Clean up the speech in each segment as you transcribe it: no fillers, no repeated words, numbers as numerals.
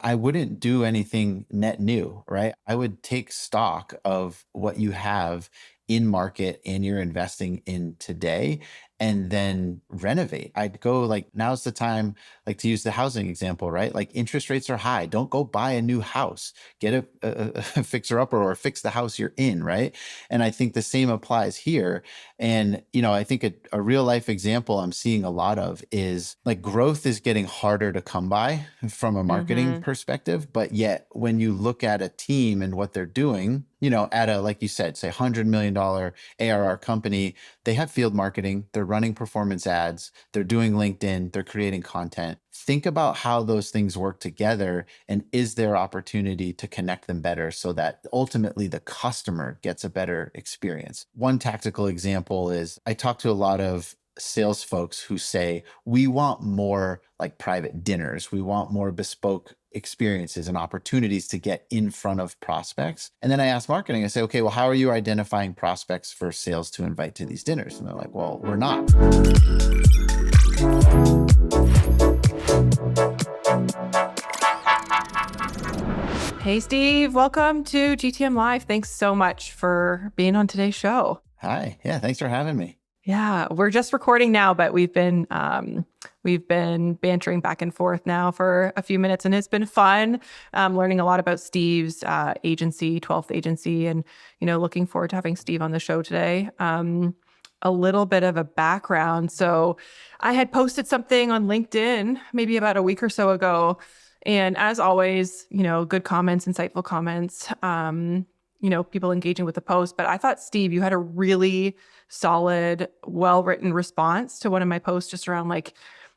I wouldn't do anything net new, right? I would take stock of what you have in market and you're investing in today and then renovate. I'd go like, now's the time, like to use the housing example, right? Like interest rates are high. Don't go buy a new house. Get a fixer upper or fix the house you're in, right? And I think the same applies here. And, I think a real life example I'm seeing a lot of is like growth is getting harder to come by from a marketing Mm-hmm. perspective. But yet, when you look at a team and what they're doing, at a, like you said, say $100 million ARR company, they have field marketing, they're running performance ads, they're doing LinkedIn, they're creating content. Think about how those things work together and is there opportunity to connect them better so that ultimately the customer gets a better experience. One tactical example is I talk to a lot of sales folks who say, we want more like private dinners. We want more bespoke experiences and opportunities to get in front of prospects. And then I ask marketing, I say, okay, well, how are you identifying prospects for sales to invite to these dinners? And they're like, well, we're not. Hey, Steve, welcome to GTM Live. Thanks so much for being on today's show. Hi. Yeah. Thanks for having me. Yeah, we're just recording now, but we've been bantering back and forth now for a few minutes, and it's been fun learning a lot about Steve's agency, 12th Agency, and looking forward to having Steve on the show today. A little bit of a background. So I had posted something on LinkedIn maybe about a week or so ago. And as always, good comments, insightful comments, people engaging with the post. But I thought, Steve, you had a really solid, well-written response to one of my posts just around like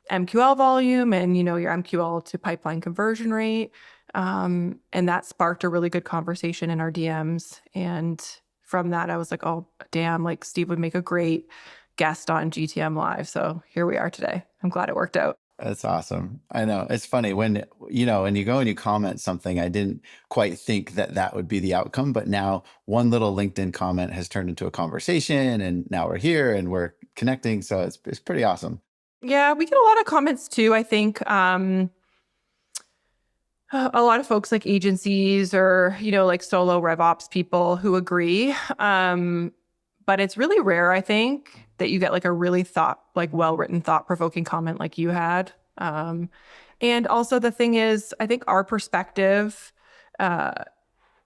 MQL volume and, your MQL to pipeline conversion rate. And that sparked a really good conversation in our DMs. And from that, I was like, oh, damn, like Steve would make a great guest on GTM Live. So here we are today. I'm glad it worked out. That's awesome. I know. It's funny when, when you go and you comment something, I didn't quite think that would be the outcome, but now one little LinkedIn comment has turned into a conversation and now we're here and we're connecting. So it's pretty awesome. Yeah, we get a lot of comments too. I think a lot of folks like agencies or, like solo RevOps people who agree. But it's really rare, I think, that you get like a really well-written, thought-provoking comment like you had. And also the thing is, I think our perspective,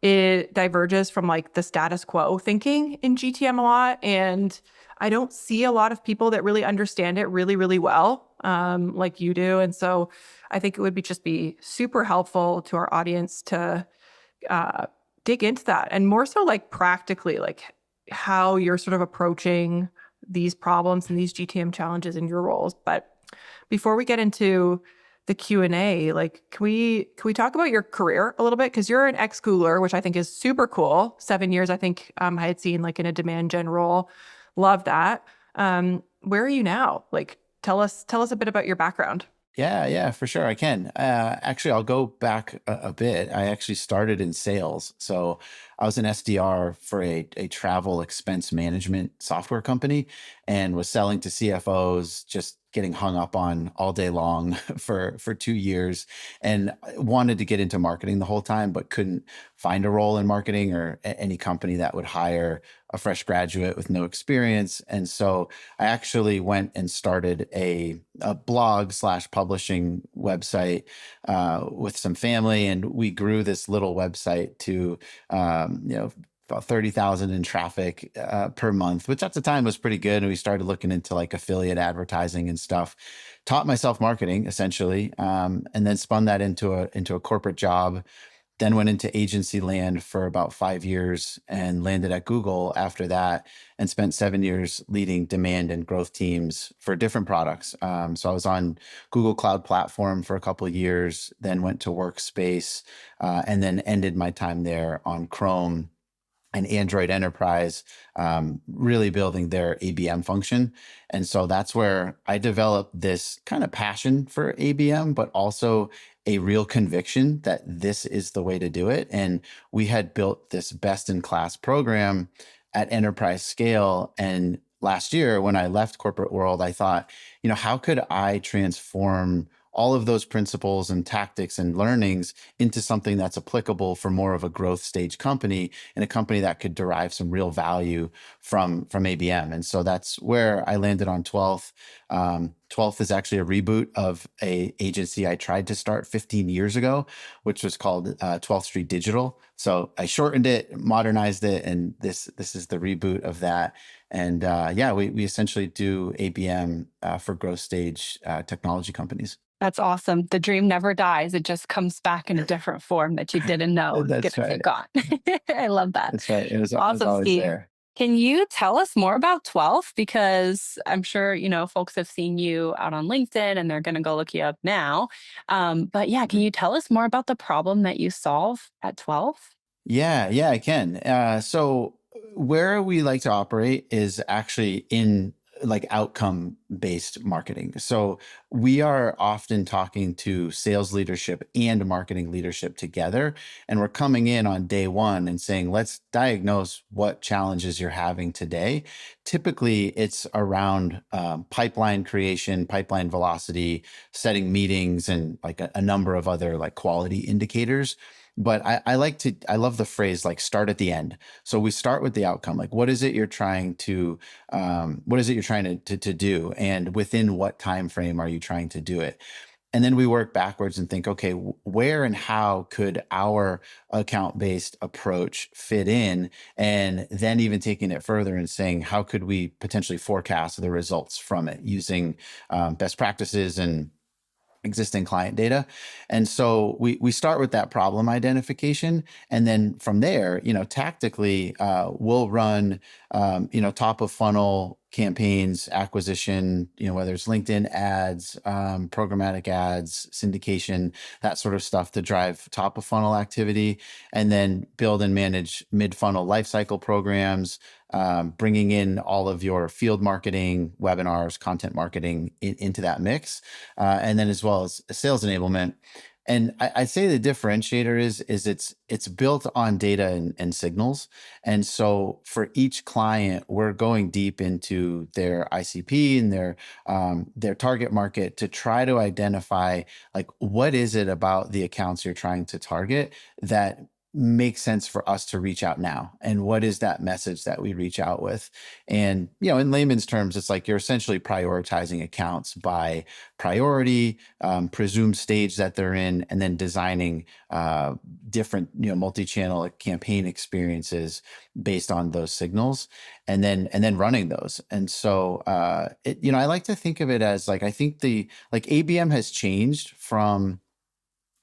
it diverges from like the status quo thinking in GTM a lot. And I don't see a lot of people that really understand it really, really well, like you do. And so I think it would be super helpful to our audience to dig into that and more so like practically, like how you're sort of approaching these problems and these GTM challenges in your roles. But before we get into the Q&A, like, can we talk about your career a little bit? Because you're an ex-Googler, which I think is super cool. 7 years, I think I had seen like in a demand gen role. Love that. Where are you now? Like, tell us a bit about your background. Yeah, for sure. I can. Actually, I'll go back a bit. I actually started in sales. So I was an SDR for a travel expense management software company and was selling to CFOs, just getting hung up on all day long for 2 years, and wanted to get into marketing the whole time, but couldn't find a role in marketing or any company that would hire a fresh graduate with no experience. And so I actually went and started a blog / publishing website with some family, and we grew this little website to about 30,000 in traffic per month, which at the time was pretty good. And we started looking into like affiliate advertising and stuff. Taught myself marketing essentially, and then spun that into a corporate job. Then went into agency land for about 5 years and landed at Google after that, and spent 7 years leading demand and growth teams for different products. So I was on Google Cloud Platform for a couple of years, then went to Workspace, and then ended my time there on Chrome and Android Enterprise, really building their ABM function. And so that's where I developed this kind of passion for ABM, but also a real conviction that this is the way to do it. And we had built this best-in-class program at enterprise scale. And last year, when I left corporate world, I thought, how could I transform all of those principles and tactics and learnings into something that's applicable for more of a growth stage company, and a company that could derive some real value from ABM. And so that's where I landed on 12th. 12th is actually a reboot of a agency I tried to start 15 years ago, which was called 12th Street Digital. So I shortened it, modernized it, and this is the reboot of that. And yeah, we essentially do ABM for growth stage technology companies. That's awesome. The dream never dies. It just comes back in a different form that you didn't know That's get right. gone. I love that. That's right. It was Awesome, always Steve. there. Can you tell us more about 12? Because I'm sure, folks have seen you out on LinkedIn and they're going to go look you up now. But yeah, can you tell us more about the problem that you solve at 12? Yeah, I can. So where we like to operate is actually in like outcome based marketing. So we are often talking to sales leadership and marketing leadership together. And we're coming in on day one and saying, let's diagnose what challenges you're having today. Typically, it's around pipeline creation, pipeline velocity, setting meetings, and like a number of other like quality indicators. But I love the phrase like start at the end. So we start with the outcome. Like, what is it you're trying to to do, and within what time frame are you trying to do it? And then we work backwards and think, okay, where and how could our account-based approach fit in? And then even taking it further and saying, how could we potentially forecast the results from it using best practices and existing client data. And so we start with that problem identification. And then from there, tactically, we'll run, top of funnel campaigns, acquisition, whether it's LinkedIn ads, programmatic ads, syndication, that sort of stuff to drive top of funnel activity, and then build and manage mid funnel lifecycle programs, bringing in all of your field marketing, webinars, content marketing into that mix, and then as well as sales enablement. And I'd say the differentiator is it's built on data and signals. And so for each client, we're going deep into their ICP and their target market to try to identify like what is it about the accounts you're trying to target that makes sense for us to reach out now, and what is that message that we reach out with. And in layman's terms, it's like you're essentially prioritizing accounts by priority, presumed stage that they're in, and then designing different multi-channel campaign experiences based on those signals, and then running those. And so I like to think of it as like, I think the like ABM has changed from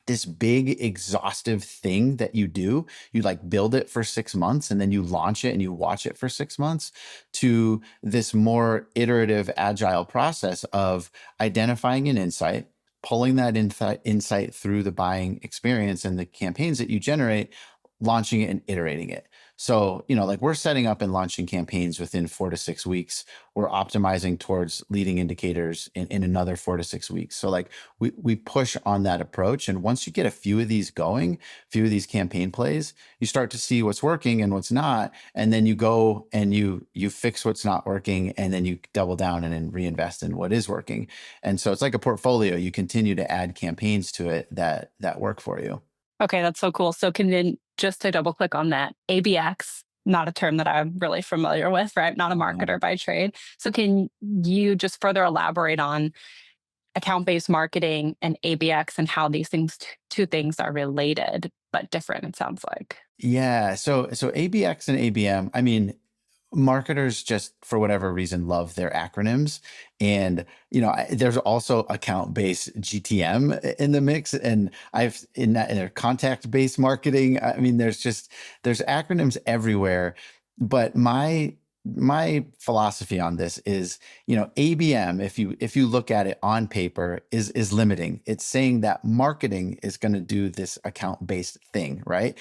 this big exhaustive thing that you like build it for 6 months and then you launch it and you watch it for 6 months, to this more iterative agile process of identifying an insight, pulling that insight through the buying experience and the campaigns that you generate, launching it and iterating it. So, like we're setting up and launching campaigns within 4 to 6 weeks. We're optimizing towards leading indicators in another 4 to 6 weeks. So like we push on that approach. And once you get a few of these going, a few of these campaign plays, you start to see what's working and what's not. And then you go and you fix what's not working, and then you double down and then reinvest in what is working. And so it's like a portfolio. You continue to add campaigns to it that work for you. Okay, that's so cool. So just to double click on that, ABX, not a term that I'm really familiar with, right? Not a marketer by trade. So can you just further elaborate on account-based marketing and ABX and how these two things are related but different, it sounds like? Yeah. So ABX and ABM, I mean, marketers just for whatever reason love their acronyms. And there's also account-based GTM in the mix, and I've in their contact-based marketing, I mean, there's acronyms everywhere. But my philosophy on this is, ABM, if you look at it on paper, is limiting. It's saying that marketing is going to do this account-based thing, right?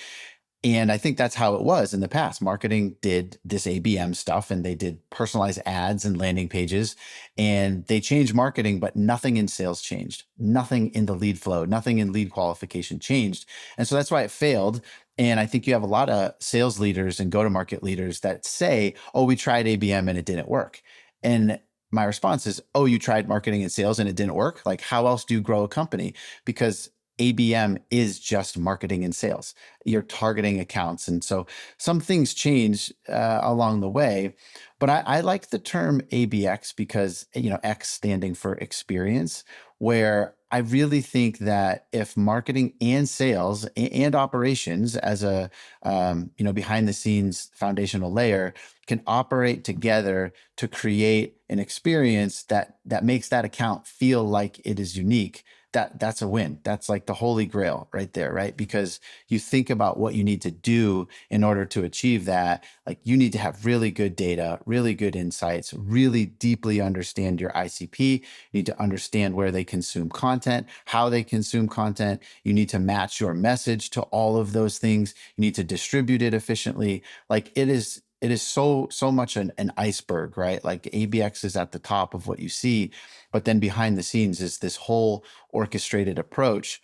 And I think that's how it was in the past. Marketing did this ABM stuff, and they did personalized ads and landing pages, and they changed marketing, but nothing in sales changed. Nothing in the lead flow, nothing in lead qualification changed. And so that's why it failed. And I think you have a lot of sales leaders and go-to-market leaders that say, oh, we tried ABM and it didn't work. And my response is, oh, you tried marketing and sales and it didn't work? Like, how else do you grow a company? Because ABM is just marketing and sales. You're targeting accounts. And so some things change along the way. But I like the term ABX because, X standing for experience, where I really think that if marketing and sales and operations as a, behind the scenes foundational layer can operate together to create an experience that makes that account feel like it is unique, that's a win. That's like the holy grail right there, right? Because you think about what you need to do in order to achieve that. Like, you need to have really good data, really good insights, really deeply understand your ICP. You need to understand where they consume content, how they consume content. You need to match your message to all of those things. You need to distribute it efficiently. Like, it is so much an iceberg, right? Like, ABX is at the top of what you see, but then behind the scenes is this whole orchestrated approach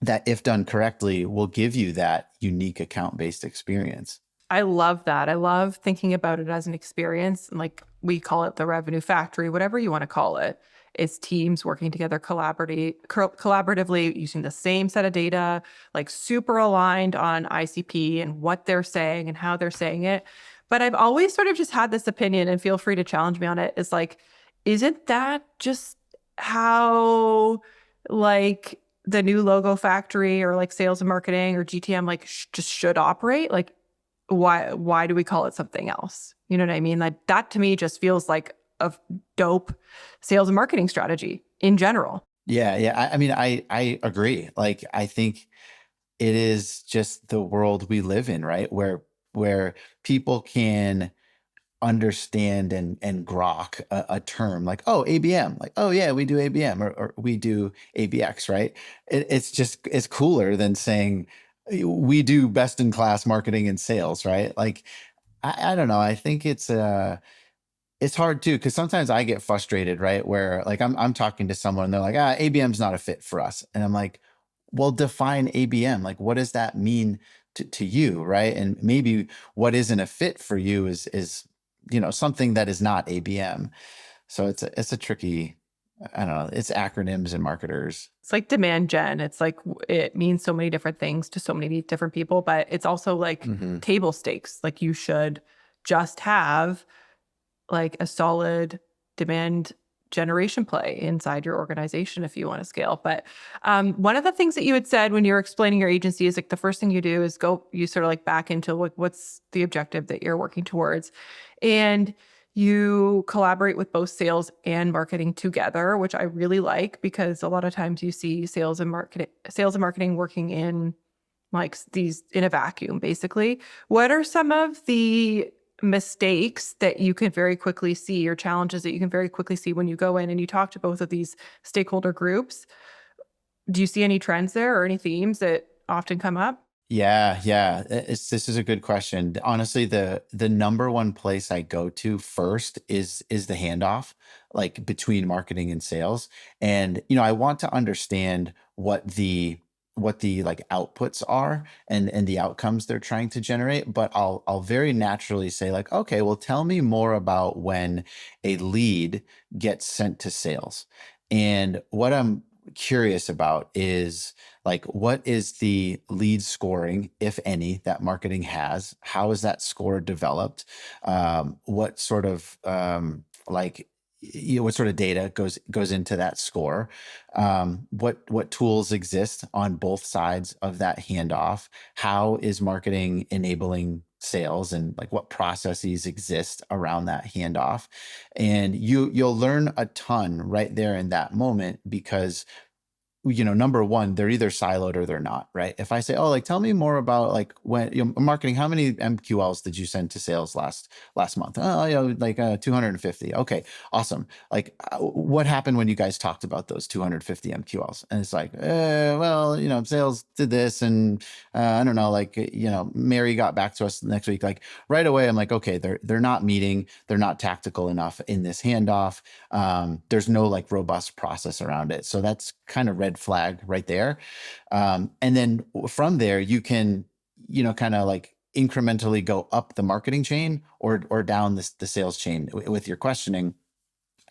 that, if done correctly, will give you that unique account-based experience. I love that. I love thinking about it as an experience. Like, we call it the revenue factory, whatever you want to call it. It's teams working together collaboratively using the same set of data, like super aligned on ICP and what they're saying and how they're saying it. But I've always sort of just had this opinion, and feel free to challenge me on it. Is like, isn't that just how, like, the new logo factory or like sales and marketing or GTM just should operate? Like, why do we call it something else? You know what I mean? Like, that to me just feels like a dope sales and marketing strategy in general. Yeah. I mean, I agree. Like, I think it is just the world we live in, right? Where people can understand and grok a term like, oh, ABM, like, oh yeah, we do ABM, or we do ABX, right? It's cooler than saying we do best in class marketing and sales, right? Like, I don't know. I think it's hard too, because sometimes I get frustrated, right? Where, like, I'm talking to someone and they're like, ABM's not a fit for us. And I'm like, well, define ABM. Like, what does that mean to you, right? And maybe what isn't a fit for you is something that is not ABM. So it's a tricky, I don't know, it's acronyms and marketers. It's like demand gen. It's like, it means so many different things to so many different people, but it's also like Hmm. table stakes. Like, you should just have like a solid demand generation play inside your organization if you want to scale. But one of the things that you had said when you were explaining your agency is like, the first thing you do is you sort of like back into like, what's the objective that you're working towards? And you collaborate with both sales and marketing together, which I really like, because a lot of times you see sales and marketing working in like these in a vacuum, basically. What are some of the mistakes that you can very quickly see, or challenges that you can very quickly see when you go in and you talk to both of these stakeholder groups? Do you see any trends there or any themes that often come up? Yeah. This is a good question. Honestly, the number one place I go to first is the handoff, like, between marketing and sales. And I want to understand what the like outputs are and the outcomes they're trying to generate. But I'll very naturally say, like, okay, well, tell me more about when a lead gets sent to sales. And what I'm curious about is, like, what is the lead scoring, if any, that marketing has? How is that score developed? What sort of like what sort of data goes into that score? What tools exist on both sides of that handoff? How is marketing enabling sales, and like what processes exist around that handoff? And you'll learn a ton right there in that moment, because number one, they're either siloed or they're not, right? If I say, oh, like, tell me more about, like, when marketing, how many MQLs did you send to sales last month? Oh, like 250. Okay, awesome. Like, what happened when you guys talked about those 250 MQLs? And it's like, well, sales did this, and I don't know, like, Mary got back to us next week. Like, right away, I'm like, okay, they're not meeting, they're not tactical enough in this handoff. There's no like robust process around it. So that's kind of red flag right there. And then from there, you can, kind of like incrementally go up the marketing chain or down the sales chain with your questioning.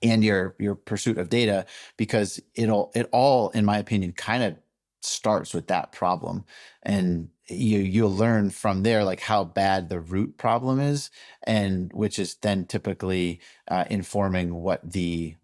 and your pursuit of data, because it all, in my opinion, kind of starts with that problem. And you'll learn from there like how bad the root problem is, and which is then typically informing what the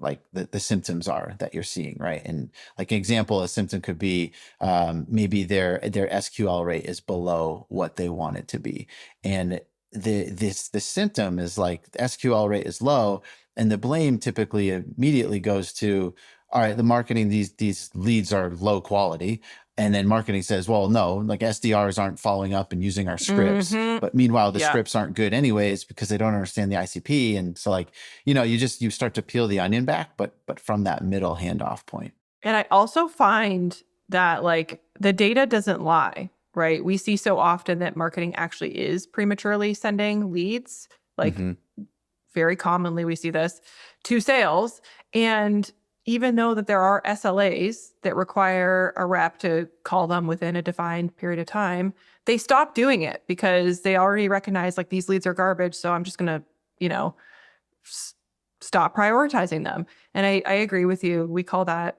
symptoms are that you're seeing, right? And like an example, a symptom could be maybe their SQL rate is below what they want it to be, and the symptom is like the SQL rate is low, and the blame typically immediately goes to, all right, the marketing, these leads are low quality. And then marketing says, well, no, like SDRs aren't following up and using our scripts. Mm-hmm. But meanwhile, the Yeah. scripts aren't good anyways because they don't understand the ICP. And so like, you start to peel the onion back, but from that middle handoff point. And I also find that like the data doesn't lie, right? We see so often that marketing actually is prematurely sending leads. Like Mhm. very commonly we see this to sales. And even though that there are SLAs that require a rep to call them within a defined period of time, they stop doing it because they already recognize like these leads are garbage. So I'm just going to, stop prioritizing them. And I agree with you. We call that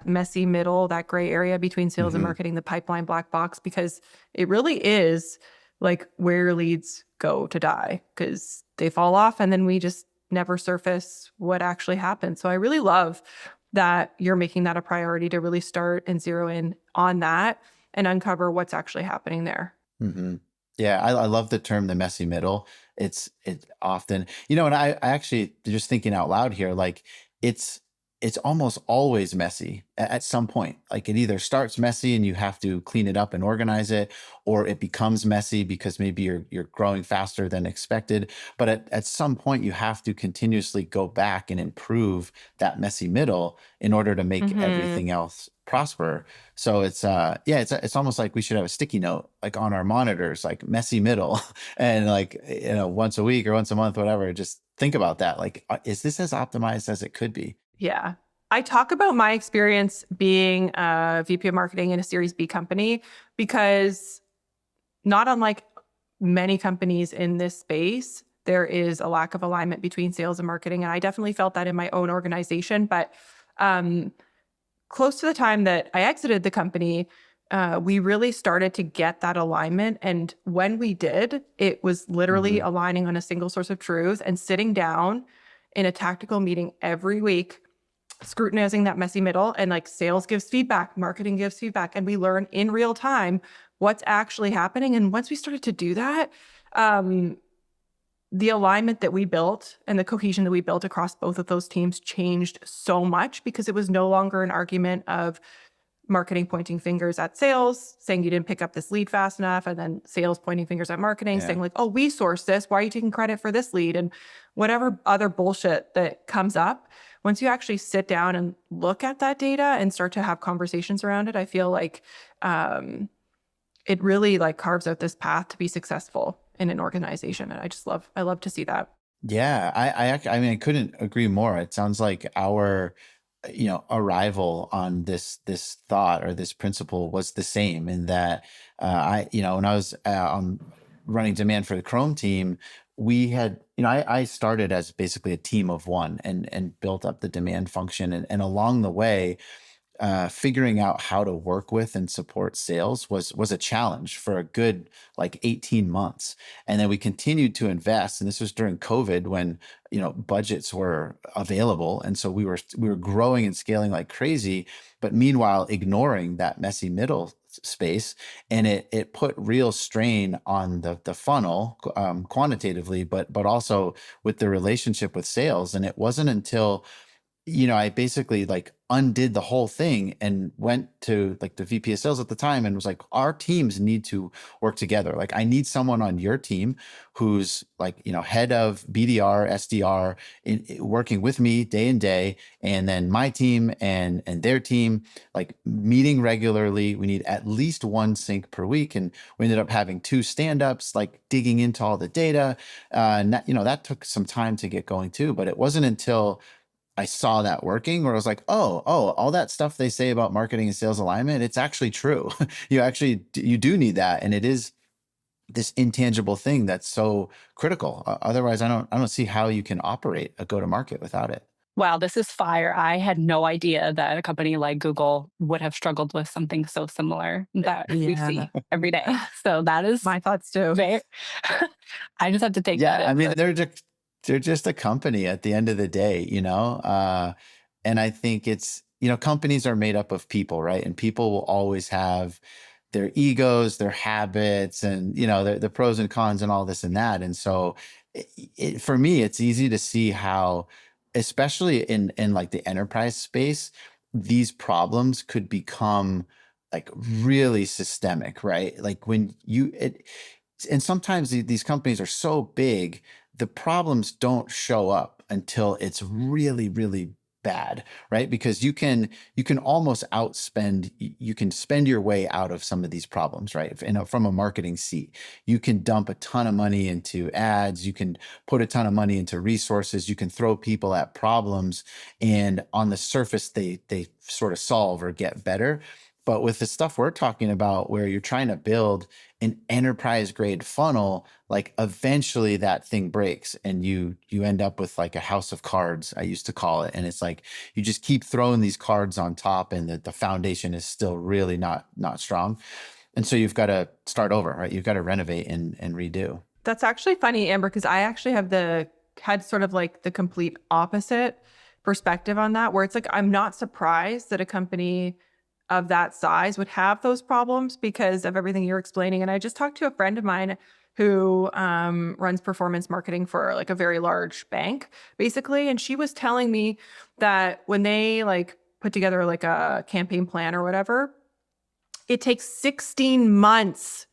messy middle, that gray area between sales and Mhm. marketing, the pipeline black box, because it really is like where leads go to die because they fall off and then we just never surface what actually happened. So I really love that you're making that a priority to really start and zero in on that and uncover what's actually happening there. Mhm. Yeah, I love the term the messy middle. It often, and I actually just thinking out loud here, like it's it's almost always messy at some point. Like it either starts messy and you have to clean it up and organize it, or it becomes messy because maybe you're growing faster than expected. But at some point you have to continuously go back and improve that messy middle in order to make Mm-hmm. everything else prosper. So it's almost like we should have a sticky note like on our monitors, like messy middle, and like once a week or once a month, whatever. Just think about that. Like, is this as optimized as it could be? Yeah. I talk about my experience being a VP of marketing in a Series B company because not unlike many companies in this space, there is a lack of alignment between sales and marketing. And I definitely felt that in my own organization. But um, close to the time that I exited the company, we really started to get that alignment. And when we did, it was literally Hmm. aligning on a single source of truth and sitting down in a tactical meeting every week, scrutinizing that messy middle, and like sales gives feedback, marketing gives feedback, and we learn in real time what's actually happening. And once we started to do that, um, the alignment that we built and the cohesion that we built across both of those teams changed so much because it was no longer an argument of marketing pointing fingers at sales, saying you didn't pick up this lead fast enough, and then sales pointing fingers at marketing, Yeah. saying like, oh, we sourced this. Why are you taking credit for this lead? And whatever other bullshit that comes up, once you actually sit down and look at that data and start to have conversations around it, I feel like it really like carves out this path to be successful in an organization. And I love to see that. Yeah, I mean, I couldn't agree more. It sounds like our, arrival on this thought or this principle was the same in that, when I was running demand for the Chrome team, we had, I started as basically a team of one and built up the demand function, and along the way, figuring out how to work with and support sales was a challenge for a good like 18 months. And then we continued to invest, and this was during COVID when budgets were available, and so we were growing and scaling like crazy, but meanwhile ignoring that messy middle space. And it put real strain on the funnel, quantitatively, but also with the relationship with sales. And it wasn't until I basically like undid the whole thing and went to like the VP of sales at the time and was like, our teams need to work together. Like, I need someone on your team who's like, head of BDR, SDR, working with me day and day. And then my team and their team, like meeting regularly. We need at least one sync per week. And we ended up having two stand-ups, like digging into all the data. And that took some time to get going too, but it wasn't until I saw that working where I was like, oh, all that stuff they say about marketing and sales alignment, it's actually true. You do need that. And it is this intangible thing that's so critical. Otherwise, I don't see how you can operate a go to market without it. Wow, this is fire. I had no idea that a company like Google would have struggled with something so similar that we Yeah. see every day. So that is My thoughts too. very, I just have to take that Yeah, I mean, input. they're just a company at the end of the day, and I think it's, companies are made up of people, right? And people will always have their egos, their habits, and the pros and cons and all this and that. And so, for me, it's easy to see how, especially in like the enterprise space, these problems could become like really systemic, right? Like when and sometimes these companies are so big, the problems don't show up until it's really, really bad, right? Because you can almost you can spend your way out of some of these problems, right? From a marketing seat, you can dump a ton of money into ads, you can put a ton of money into resources, you can throw people at problems, and on the surface, they sort of solve or get better. But with the stuff we're talking about, where you're trying to build an enterprise grade funnel, like eventually that thing breaks and you end up with like a house of cards, I used to call it. And it's like you just keep throwing these cards on top, and the foundation is still really not strong. And so you've got to start over, right? You've got to renovate and redo. That's actually funny, Amber, because I actually had sort of like the complete opposite perspective on that, where it's like, I'm not surprised that a company of that size would have those problems because of everything you're explaining. And I just talked to a friend of mine who runs performance marketing for like a very large bank, basically. And she was telling me that when they like put together like a campaign plan or whatever, it takes 16 months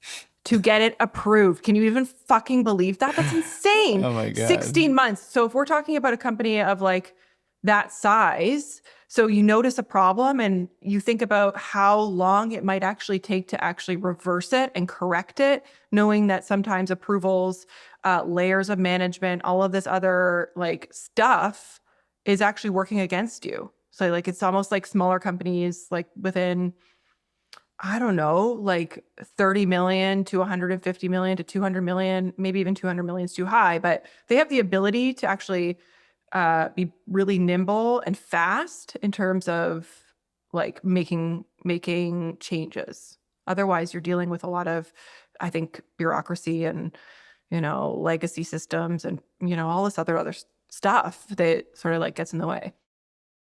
to get it approved. Can you even fucking believe that? That's insane. Oh my God. 16 months. So if we're talking about a company of like that size, so you notice a problem and you think about how long it might actually take to actually reverse it and correct it, knowing that sometimes approvals, layers of management, all of this other like stuff is actually working against you. So like it's almost like smaller companies like within, I don't know, like 30 million to 150 million to 200 million, maybe even 200 million is too high, but they have the ability to actually be really nimble and fast in terms of like making changes. Otherwise, you're dealing with a lot of, I think, bureaucracy and legacy systems and all this other stuff that sort of like gets in the way.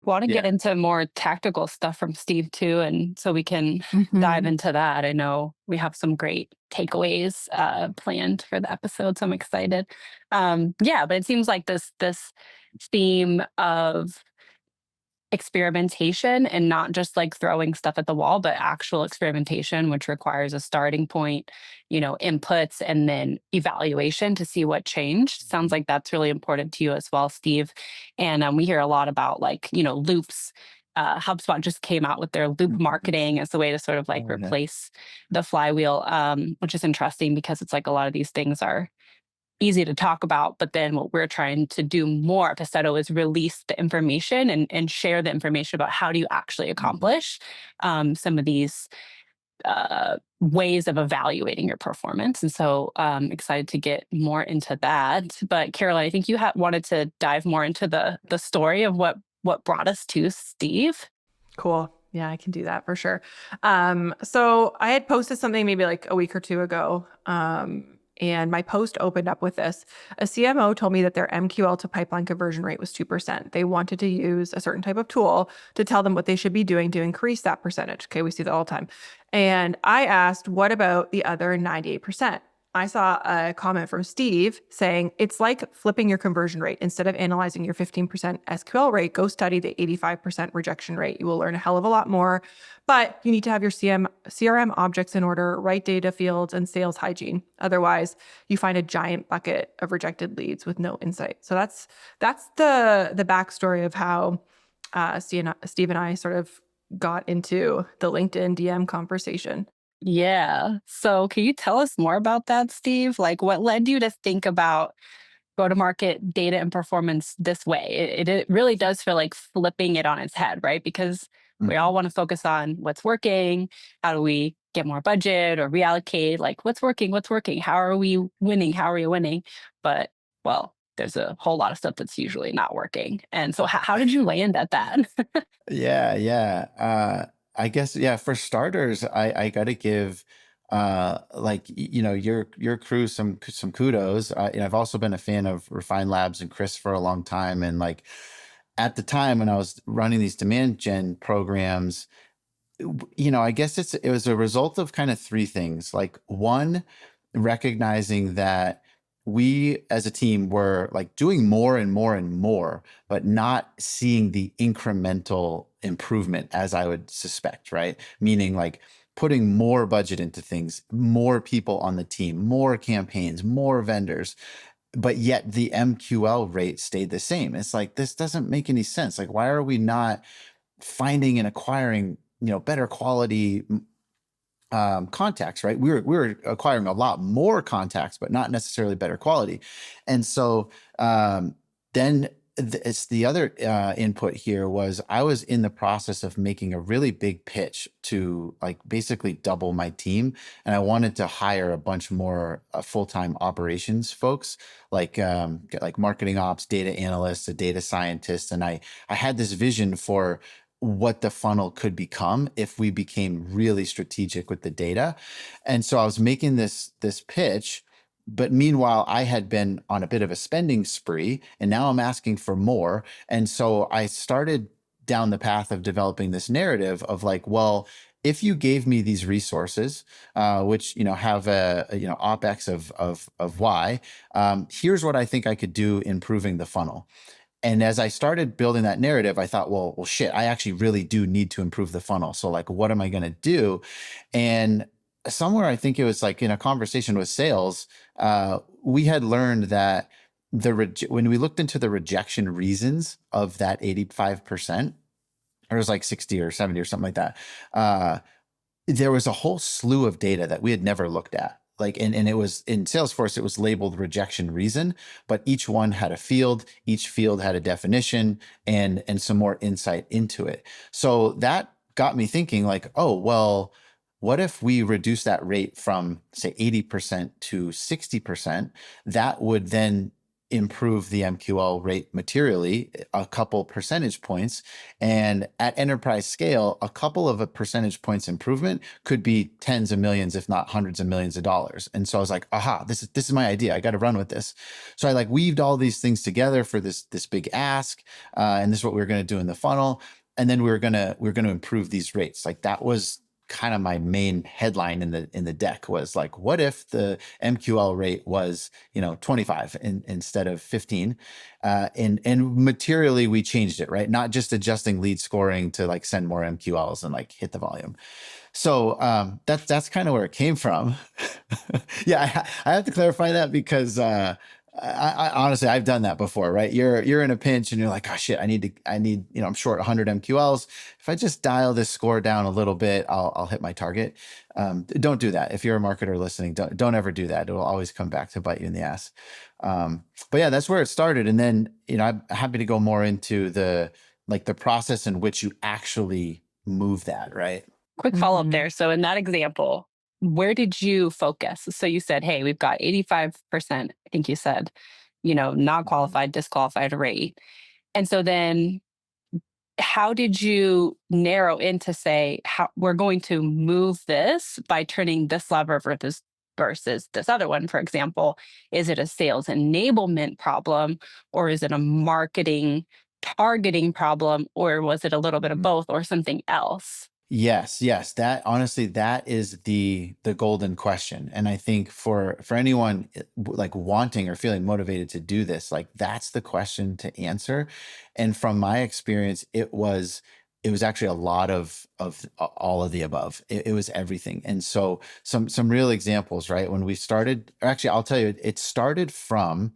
Want to get Yeah. into more tactical stuff from Steve too, and so we can dive into that. I know we have some great takeaways planned for the episode, so I'm excited. Yeah, but it seems like this theme of experimentation and not just like throwing stuff at the wall, but actual experimentation, which requires a starting point, inputs, and then evaluation to see what changed. Sounds like that's really important to you as well, Steve. And we hear a lot about like, loops. HubSpot just came out with their loop marketing as a way to sort of like replace the flywheel, which is interesting because it's like a lot of these things are easy to talk about, but then what we're trying to do more at Paceto is release the information and share the information about how do you actually accomplish some of these ways of evaluating your performance. And so excited to get more into that. But Carolyn, I think you wanted to dive more into the story of what brought us to Steve. Cool. Yeah, I can do that for sure. So I had posted something maybe like a week or two ago. And my post opened up with this. A CMO told me that their MQL to pipeline conversion rate was 2%. They wanted to use a certain type of tool to tell them what they should be doing to increase that percentage. Okay, we see that all the time. And I asked, what about the other 98%? I saw a comment from Steve saying, it's like flipping your conversion rate. Instead of analyzing your 15% SQL rate, go study the 85% rejection rate. You will learn a hell of a lot more, but you need to have your CRM objects in order, right data fields, and sales hygiene. Otherwise, you find a giant bucket of rejected leads with no insight. So that's the backstory of how Steve and I sort of got into the LinkedIn DM conversation. Yeah. So can you tell us more about that, Steve? Like what led you to think about go-to-market data and performance this way? It really does feel like flipping it on its head, right? Because we all want to focus on what's working. How do we get more budget or reallocate? Like what's working? How are we winning? How are we winning? But well, there's a whole lot of stuff that's usually not working. And so how did you land at that? Yeah, yeah. I guess, yeah, for starters, I got to give your crew some kudos. I've also been a fan of Refine Labs and Chris for a long time, and like at the time when I was running these demand gen programs, I guess it was a result of kind of three things. Like one, recognizing that we as a team were like doing more and more and more, but not seeing the incremental improvement as I would suspect, right? Meaning like putting more budget into things, more people on the team, more campaigns, more vendors, but yet the MQL rate stayed the same. It's like, this doesn't make any sense. Like, why are we not finding and acquiring, better quality contacts, right? We were acquiring a lot more contacts, but not necessarily better quality. And so then it's the other input here was I was in the process of making a really big pitch to like basically double my team, and I wanted to hire a bunch more full-time operations folks, like marketing ops, data analysts, a data scientist, and I had this vision for what the funnel could become if we became really strategic with the data. And so I was making this pitch, but meanwhile I had been on a bit of a spending spree, and now I'm asking for more. And so I started down the path of developing this narrative of like, well, if you gave me these resources, which have a OpEx of Y, here's what I think I could do improving the funnel. And as I started building that narrative, I thought, well, shit, I actually really do need to improve the funnel. So like, what am I going to do? And somewhere, I think it was like in a conversation with sales, we had learned that when we looked into the rejection reasons of that 85%, or it was like 60 or 70 or something like that, there was a whole slew of data that we had never looked at. Like, and it was in Salesforce, it was labeled rejection reason, but each one had a field, each field had a definition and some more insight into it. So that got me thinking like, oh, well, what if we reduce that rate from say 80% to 60%? That would then improve the MQL rate materially, a couple percentage points. And at enterprise scale, a couple of a percentage points improvement could be tens of millions, if not hundreds of millions of dollars. And so I was like, aha, this is my idea. I got to run with this. So I like weaved all these things together for this big ask. And this is what we were going to do in the funnel. And then we were going to improve these rates. Like that was kind of my main headline in the deck was like, what if the MQL rate was 25 instead of 15, and materially we changed it, right? Not just adjusting lead scoring to like send more MQLs and like hit the volume. So that's kind of where it came from. Yeah, I have to clarify that because I honestly, I've done that before, right? You're in a pinch and you're like, oh shit, I need, I'm short 100 MQLs. If I just dial this score down a little bit, I'll hit my target. Don't do that. If you're a marketer listening, don't ever do that. It'll always come back to bite you in the ass. But yeah, that's where it started. And then, I'm happy to go more into the process in which you actually move that, right? Quick follow-up there. So in that example, where did you focus? So you said, hey, we've got 85%, I think you said, not qualified, disqualified rate. And so then how did you narrow in to say how we're going to move this by turning this lever versus this other one, for example? Is it a sales enablement problem, or is it a marketing targeting problem, or was it a little bit of both or something else? Yes. That honestly, that is the golden question. And I think for anyone like wanting or feeling motivated to do this, like that's the question to answer. And from my experience, it was actually a lot of all of the above. It was everything. And so some real examples, right? When we started, actually, I'll tell you, it started from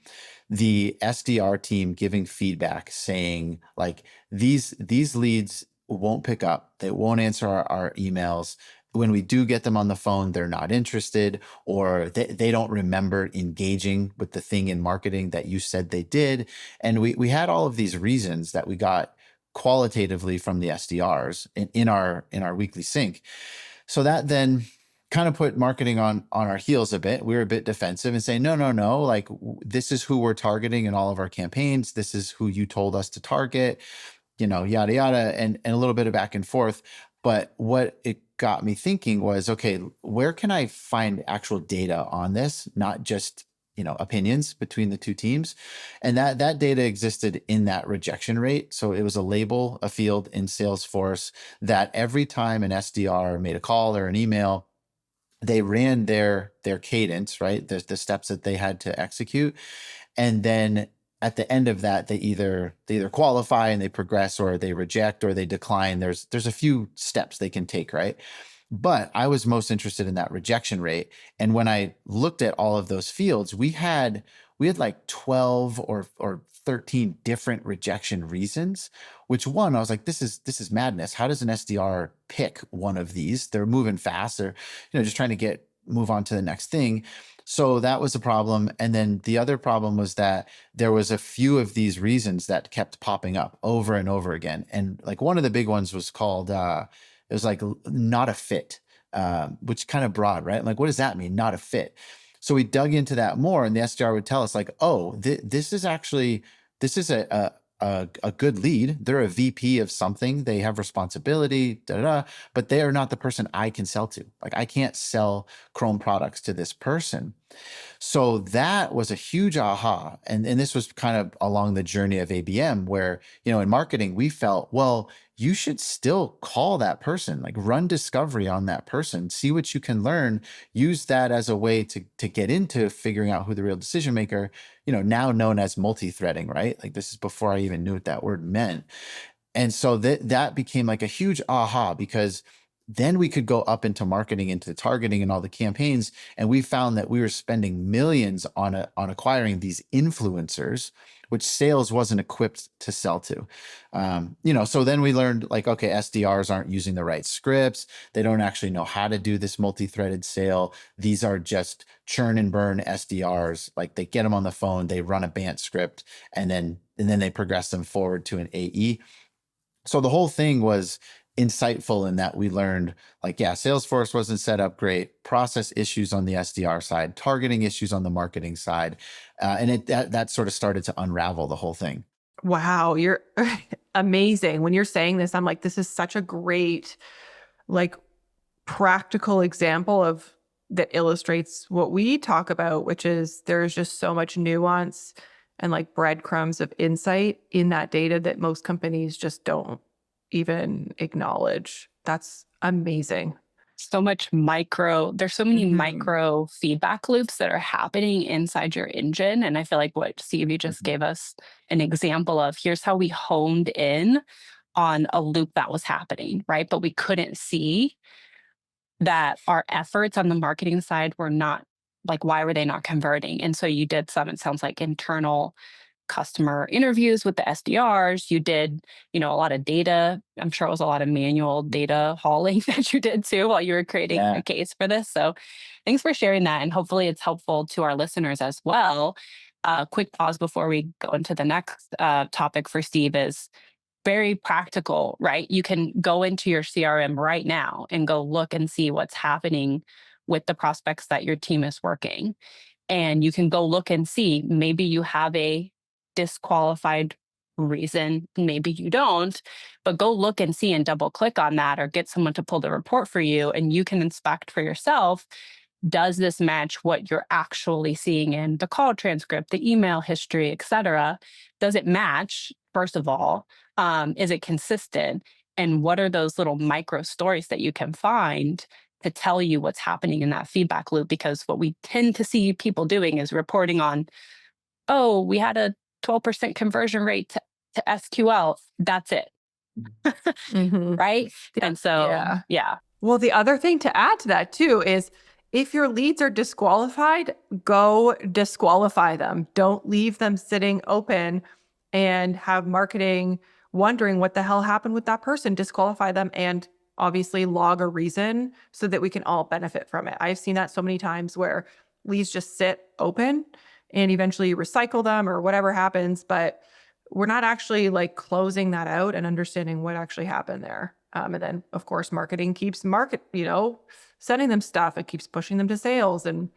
the SDR team giving feedback saying like these leads won't pick up. They won't answer our emails. When we do get them on the phone, they're not interested, or they don't remember engaging with the thing in marketing that you said they did. And we had all of these reasons that we got qualitatively from the SDRs in our weekly sync. So that then kind of put marketing on our heels a bit. We were a bit defensive and saying, no, like this is who we're targeting in all of our campaigns. This is who you told us to target, yada, yada, and a little bit of back and forth. But what it got me thinking was, okay, where can I find actual data on this? Not just, opinions between the two teams. And that data existed in that rejection rate. So it was a label, a field in Salesforce that every time an SDR made a call or an email, they ran their cadence, right? The steps that they had to execute. And then at the end of that, they either qualify and they progress, or they reject, or they decline. There's a few steps they can take, right? But I was most interested in that rejection rate. And when I looked at all of those fields, we had like 12 or 13 different rejection reasons, which one I was like, this is madness. How does an SDR pick one of these? They're moving fast. They're, just trying to move on to the next thing. So that was a problem. And then the other problem was that there was a few of these reasons that kept popping up over and over again. And like one of the big ones was called, it was like not a fit, which kind of broad, right? Like, what does that mean? Not a fit. So we dug into that more, and the SDR would tell us like, oh, this is a good lead. They're a VP of something. They have responsibility, but they are not the person I can sell to. Like, I can't sell Chrome products to this person. So that was a huge aha. And this was kind of along the journey of ABM where, in marketing, we felt, well, you should still call that person, like run discovery on that person, see what you can learn, use that as a way to get into figuring out who the real decision maker, now known as multi-threading, right? Like this is before I even knew what that word meant. And so that became like a huge aha, because then we could go up into marketing, into targeting and all the campaigns. And we found that we were spending millions on acquiring these influencers, which sales wasn't equipped to sell to. So then we learned like, okay, SDRs aren't using the right scripts. They don't actually know how to do this multi-threaded sale. These are just churn and burn SDRs. Like they get them on the phone, they run a BANT script, and then they progress them forward to an AE. So the whole thing was insightful in that we learned like, yeah, Salesforce wasn't set up great, process issues on the SDR side, targeting issues on the marketing side. And that sort of started to unravel the whole thing. Wow, you're amazing. When you're saying this, I'm like, this is such a great, like, practical example of that illustrates what we talk about, which is there's just so much nuance and like breadcrumbs of insight in that data that most companies just don't even acknowledge. That's amazing. There's so many Mhm. micro feedback loops that are happening inside your engine. And I feel like what Steve, you just gave us an example of, here's how we honed in on a loop that was happening, right? But we couldn't see that our efforts on the marketing side were not, like, why were they not converting? And so you did some, it sounds like, internal customer interviews with the SDRs. You did, a lot of data. I'm sure it was a lot of manual data hauling that you did too while you were creating a case for this. So thanks for sharing that. And hopefully it's helpful to our listeners as well. Quick pause before we go into the next topic for Steve is very practical, right? You can go into your CRM right now and go look and see what's happening with the prospects that your team is working. And you can go look and see, maybe you have a disqualified reason, maybe you don't, but go look and see and double click on that, or get someone to pull the report for you, and you can inspect for yourself. Does this match what you're actually seeing in the call transcript, the email history, et cetera? Does it match, first of all? Is it consistent? And what are those little micro stories that you can find to tell you what's happening in that feedback loop? Because what we tend to see people doing is reporting on, oh, we had a 12% conversion rate to SQL. That's it. Mhm. Right? And so, yeah. Well, the other thing to add to that too is if your leads are disqualified, go disqualify them. Don't leave them sitting open and have marketing wondering what the hell happened with that person. Disqualify them and obviously log a reason so that we can all benefit from it. I've seen that so many times where leads just sit open and eventually you recycle them or whatever happens, but we're not actually like closing that out and understanding what actually happened there. And then of course, marketing keeps sending them stuff. It keeps pushing them to sales. And,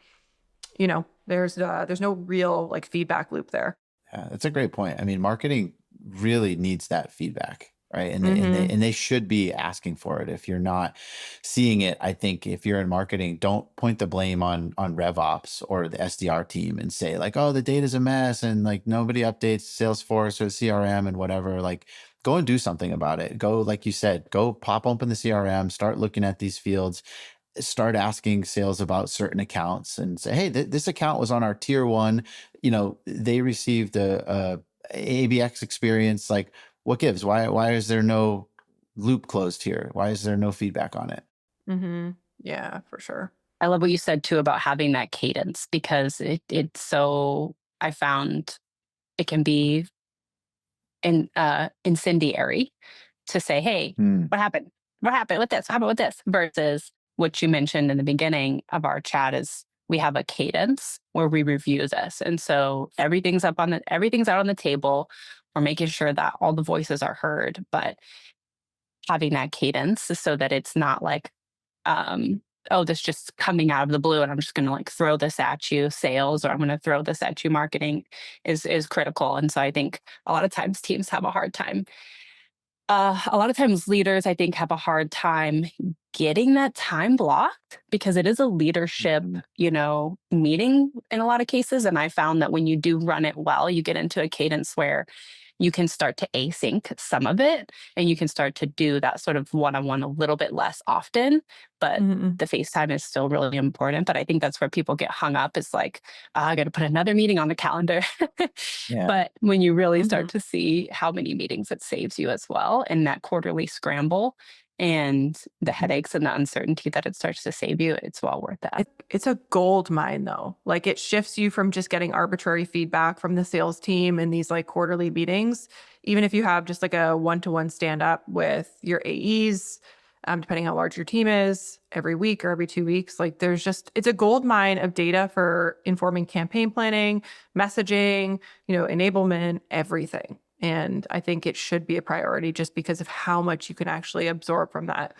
there's no real like feedback loop there. Yeah, that's a great point. I mean, marketing really needs that feedback, right? And Mm-hmm. they should be asking for it. If you're not seeing it, I think if you're in marketing, don't point the blame on RevOps or the SDR team and say like, oh, the data's a mess and like nobody updates Salesforce or CRM and whatever. Like, go and do something about it. Go, like you said, go pop open the CRM, start looking at these fields, start asking sales about certain accounts and say, hey, this account was on our tier one, they received a ABX experience. Like, what gives? Why is there no loop closed here? Why is there no feedback on it? Mm-hmm. Yeah, for sure. I love what you said too about having that cadence, because it's so, I found it can be incendiary to say, hey, Hmm. what happened? What happened with this? What happened with this? Versus what you mentioned in the beginning of our chat is we have a cadence where we review this. And so everything's out on the table. We're making sure that all the voices are heard, but having that cadence so that it's not like, oh, this just coming out of the blue and I'm just going to like throw this at you sales, or I'm going to throw this at you marketing is critical. And so I think a lot of times teams have a hard time. A lot of times leaders, I think, have a hard time getting that time blocked because it is a leadership, meeting in a lot of cases. And I found that when you do run it well, you get into a cadence where you can start to async some of it and you can start to do that sort of one-on-one a little bit less often, but Mm-hmm. the FaceTime is still really important. But I think that's where people get hung up. It's like, I got to put another meeting on the calendar. Yeah. But when you really Mm-hmm. start to see how many meetings it saves you as well, and that quarterly scramble and the headaches and the uncertainty that it starts to save you, it's well worth that. It's a gold mine though. Like it shifts you from just getting arbitrary feedback from the sales team in these like quarterly meetings. Even if you have just like a one-to-one stand up with your AEs, depending how large your team is, every week or every 2 weeks, like it's a gold mine of data for informing campaign planning, messaging, enablement, everything. And I think it should be a priority just because of how much you can actually absorb from that.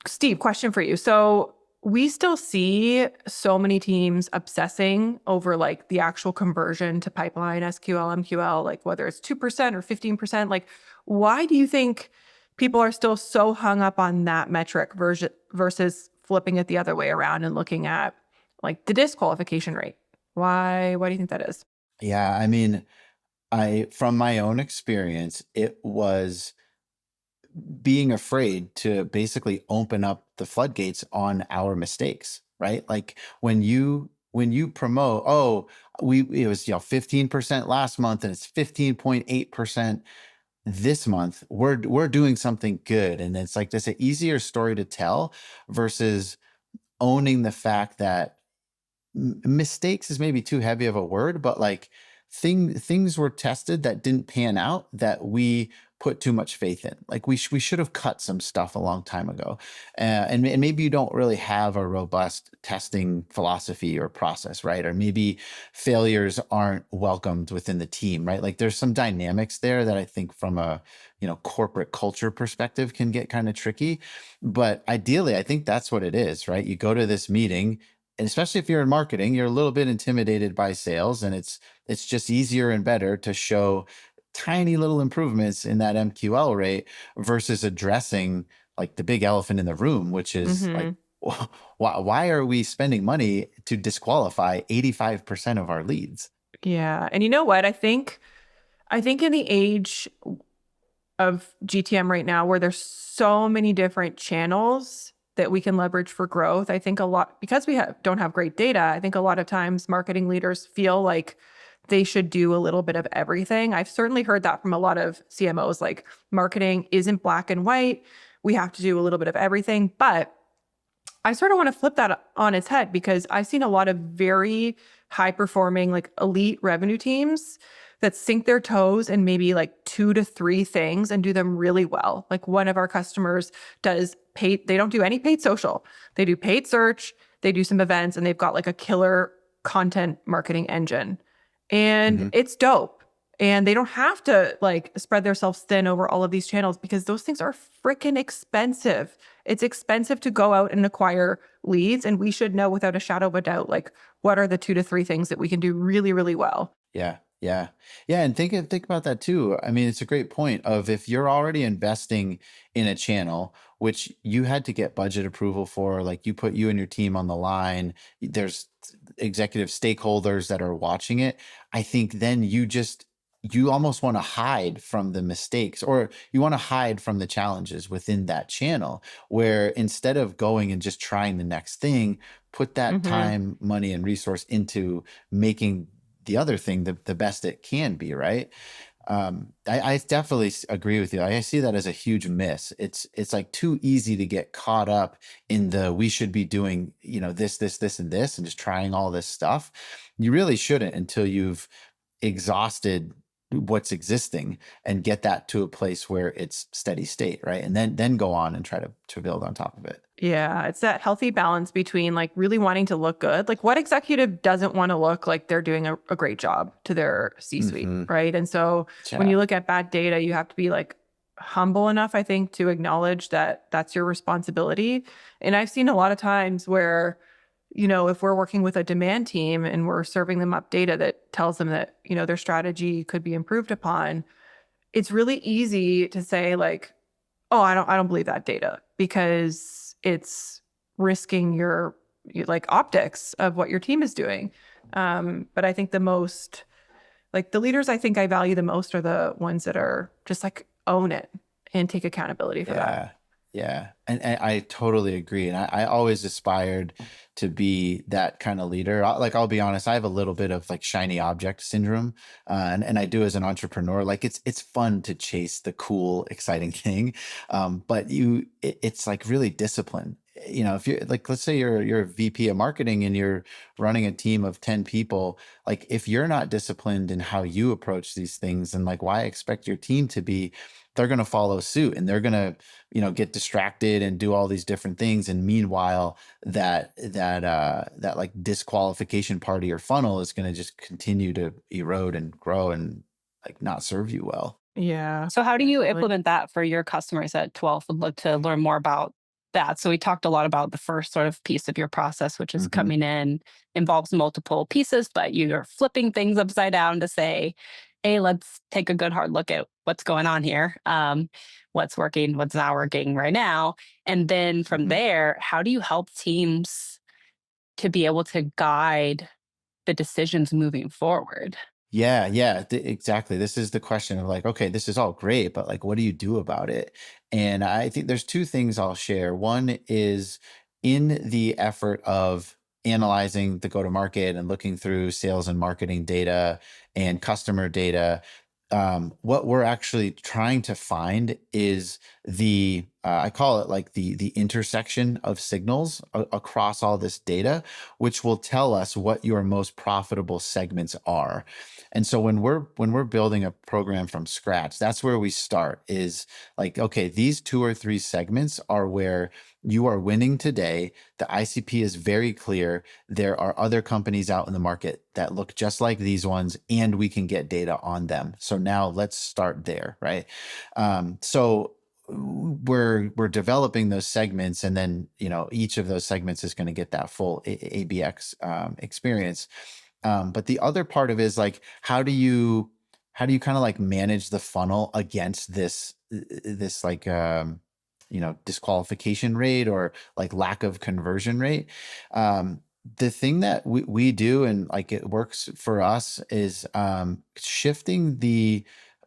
Steve, question for you. So we still see so many teams obsessing over like the actual conversion to pipeline, SQL, MQL, like whether it's 2% or 15%. Like, why do you think people are still so hung up on that metric versus flipping it the other way around and looking at like the disqualification rate? Why do you think that is? Yeah. I mean, from my own experience, it was being afraid to basically open up the floodgates on our mistakes, right? Like when you promote, oh, it was 15% last month and it's 15.8% this month. We're doing something good, and it's like this an easier story to tell versus owning the fact that mistakes is maybe too heavy of a word, but like things were tested that didn't pan out that we put too much faith in. Like we should have cut some stuff a long time ago, and maybe you don't really have a robust testing philosophy or process, right? Or maybe failures aren't welcomed within the team, right? Like there's some dynamics there that I think from a corporate culture perspective can get kind of tricky. But ideally, I think that's what it is, right? You go to this meeting, and especially if you're in marketing, you're a little bit intimidated by sales, and it's just easier and better to show tiny little improvements in that MQL rate versus addressing like the big elephant in the room, which is like, why are we spending money to disqualify 85% of our leads? Yeah. And you know what? I think in the age of GTM right now, where there's so many different channels that we can leverage for growth, I think a lot, because we don't have great data, I think a lot of times marketing leaders feel like they should do a little bit of everything. I've certainly heard that from a lot of CMOs, like marketing isn't black and white. We have to do a little bit of everything. But I sort of want to flip that on its head, because I've seen a lot of very high performing, like elite revenue teams that sink their toes in maybe like 2 to 3 things and do them really well. Like one of our customers does paid, they don't do any paid social. They do paid search, they do some events, and they've got like a killer content marketing engine. And it's dope. And they don't have to like spread themselves thin over all of these channels because those things are freaking expensive. It's expensive to go out and acquire leads. And we should know without a shadow of a doubt, like what are the 2 to 3 things that we can do really, really well. Yeah, yeah, yeah. And think about that too. I mean, it's a great point of if you're already investing in a channel, which you had to get budget approval for, like you put you and your team on the line, there's executive stakeholders that are watching it. I think then you almost want to hide from the mistakes, or you want to hide from the challenges within that channel, where instead of going and just trying the next thing, put that Hmm. time, money, and resource into making the other thing the best it can be, right? I definitely agree with you. I see that as a huge miss. It's like too easy to get caught up in the we should be doing, this, and this, and just trying all this stuff. You really shouldn't until you've exhausted what's existing and get that to a place where it's steady state, right? And then go on and try to build on top of it. Yeah, it's that healthy balance between like really wanting to look good. Like, what executive doesn't want to look like they're doing a great job to their C-suite, Hmm. right? And so when Yeah. you look at bad data, you have to be like humble enough, I think, to acknowledge that that's your responsibility. And I've seen a lot of times where, if we're working with a demand team and we're serving them up data that tells them that, their strategy could be improved upon, it's really easy to say like, oh, I don't believe that data because it's risking your like optics of what your team is doing. But I think the leaders I think I value the most are the ones that are just like own it and take accountability for that. Yeah, yeah, and I totally agree. And I always aspired to be that kind of leader. Like I'll be honest, I have a little bit of like shiny object syndrome, and I do as an entrepreneur. Like it's fun to chase the cool, exciting thing, but it's like really discipline. If you're like, let's say you're a VP of marketing and you're running a team of 10 people, like if you're not disciplined in how you approach these things, and like why expect your team to be, they're going to follow suit and they're going to get distracted and do all these different things, and meanwhile that like disqualification part of your funnel is going to just continue to erode and grow and like not serve you well. Yeah. So how do you Really. implement that for your customers at 12? Would love to learn more about that. So we talked a lot about the first sort of piece of your process, which is Hmm. coming in, involves multiple pieces, but you're flipping things upside down to say, hey, let's take a good hard look at what's going on here. What's working, what's not working right now. And then from Hmm. there, how do you help teams to be able to guide the decisions moving forward? Yeah, yeah, exactly. This is the question of like, okay, this is all great, but like, what do you do about it? And I think there's two things I'll share. One is in the effort of analyzing the go to market and looking through sales and marketing data and customer data. What we're actually trying to find is I call it like the intersection of signals across all this data, which will tell us what your most profitable segments are. And so when we're building a program from scratch, that's where we start, is like, okay, these 2 or 3 segments are where you are winning today. The ICP is very clear. There are other companies out in the market that look just like these ones, and we can get data on them. So now let's start there, right? So we're developing those segments, and then each of those segments is going to get that full ABX experience. But the other part of it is like, how do you kind of like manage the funnel against this like disqualification rate or like lack of conversion rate? The thing that we do, and like it works for us, is shifting the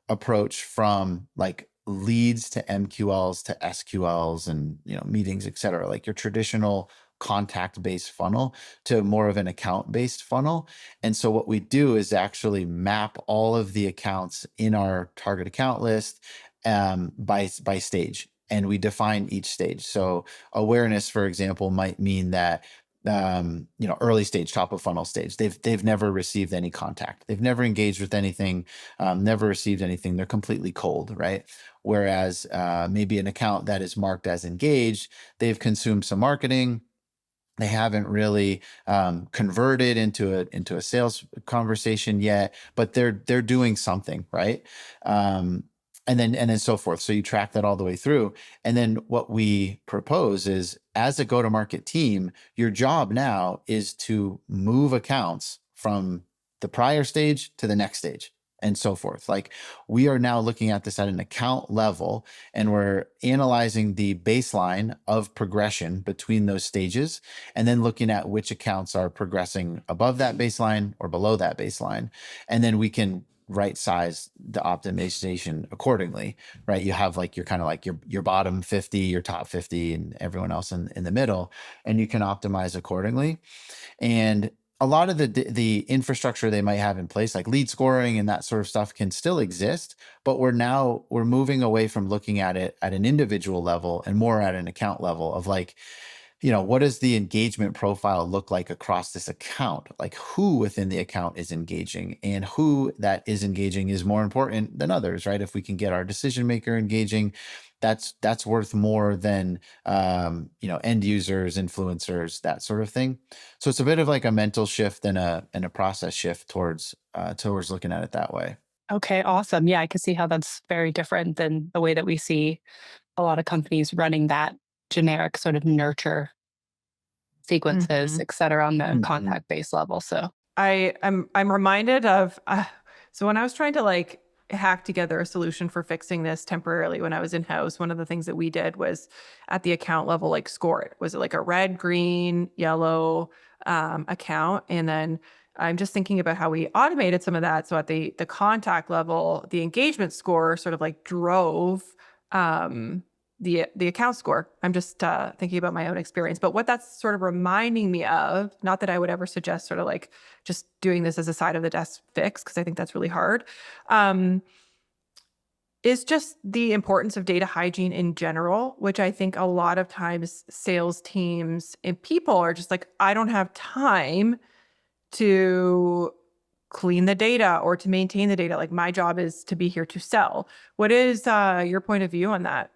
approach from like leads to MQLs to SQLs and meetings, et cetera, like your traditional contact based funnel, to more of an account based funnel. And so what we do is actually map all of the accounts in our target account list by stage, and we define each stage. So awareness, for example, might mean that early stage, top of funnel stage, they've never received any contact, they've never engaged with anything, never received anything, they're completely cold, right? Whereas maybe an account that is marked as engaged, they've consumed some marketing, They haven't really converted into a sales conversation yet, but they're doing something, right? Um, and then so forth. So you track that all the way through. And then what we propose is, as a go-to-market team, your job now is to move accounts from the prior stage to the next stage and so forth. Like, we are now looking at this at an account level, and we're analyzing the baseline of progression between those stages, and then looking at which accounts are progressing above that baseline or below that baseline. And then we can right size the optimization accordingly, right? You have like your bottom 50, your top 50, and everyone else in the middle, and you can optimize accordingly. And a lot of the infrastructure they might have in place, like lead scoring and that sort of stuff, can still exist, but we're moving away from looking at it at an individual level and more at an account level of like, what does the engagement profile look like across this account? Like, who within the account is engaging, and who that is engaging is more important than others, right? If we can get our decision maker engaging, that's worth more than end users, influencers, that sort of thing. So it's a bit of like a mental shift and a process shift towards looking at it that way. Okay, awesome. Yeah, I can see how that's very different than the way that we see a lot of companies running that generic sort of nurture sequences, Mhm. et cetera, on the Mhm. contact base level. So, I'm reminded of so when I was trying to like hack together a solution for fixing this temporarily when I was in house, one of the things that we did was at the account level, like score it. Was it like a red, green, yellow account? And then I'm just thinking about how we automated some of that. So at the contact level, the engagement score sort of like drove um the account score. I'm just thinking about my own experience, but what that's sort of reminding me of, not that I would ever suggest sort of like just doing this as a side of the desk fix, because I think that's really hard, um, is just the importance of data hygiene in general, which I think a lot of times sales teams and people are just like, I don't have time to clean the data or to maintain the data. Like, my job is to be here to sell. What is your point of view on that?